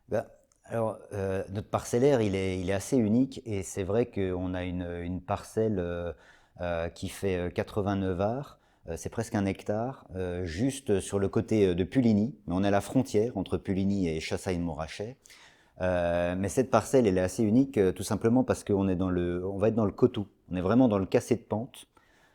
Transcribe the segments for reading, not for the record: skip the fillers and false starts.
Ben, notre parcellaire, il est assez unique et c'est vrai qu'on a une parcelle qui fait 89 arts, c'est presque un hectare, juste sur le côté de Puligny, mais on est à la frontière entre Puligny et Chassagne-Montrachet. Mais cette parcelle, elle est assez unique tout simplement parce on va être dans le coteau, on est vraiment dans le cassé de pente.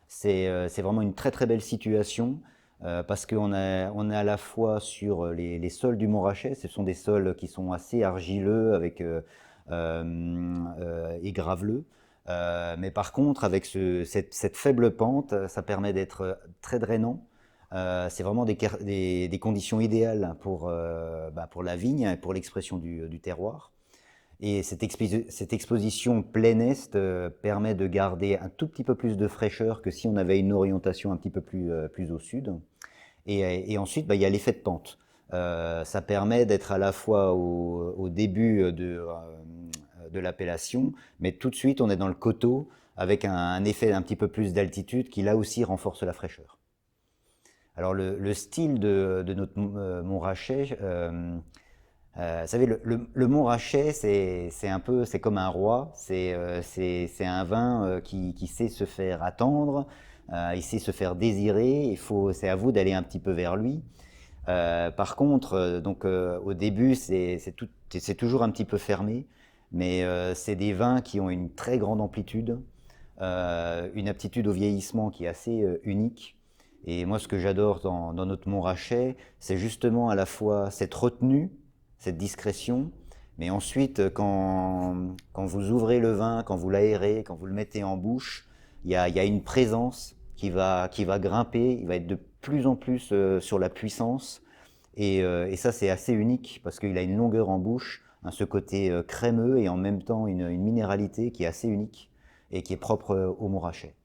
C'est vraiment une très très belle situation parce on est à la fois sur les sols du Montrachet, ce sont des sols qui sont assez argileux et graveleux. Mais par contre, avec cette faible pente, ça permet d'être très drainant. C'est vraiment des conditions idéales pour la vigne et pour l'expression du terroir. Et cette exposition plein est permet de garder un tout petit peu plus de fraîcheur que si on avait une orientation un petit peu plus au sud. Et ensuite, il y a l'effet de pente. Ça permet d'être à la fois au début de l'appellation, mais tout de suite, on est dans le coteau avec un effet un petit peu plus d'altitude qui là aussi renforce la fraîcheur. Alors le style de notre Montrachet, vous savez, le Montrachet, c'est comme un roi. C'est un vin qui sait se faire attendre, il sait se faire désirer. C'est à vous d'aller un petit peu vers lui. Par contre, au début, c'est toujours un petit peu fermé, mais c'est des vins qui ont une très grande amplitude, une aptitude au vieillissement qui est assez unique. Et moi, ce que j'adore dans notre Montrachet, c'est justement à la fois cette retenue, cette discrétion, mais ensuite, quand vous ouvrez le vin, quand vous l'aérez, quand vous le mettez en bouche, il y a une présence qui va grimper, il va être de plus en plus sur la puissance. Et ça, c'est assez unique parce qu'il a une longueur en bouche, hein, ce côté crémeux et en même temps une minéralité qui est assez unique et qui est propre au Montrachet.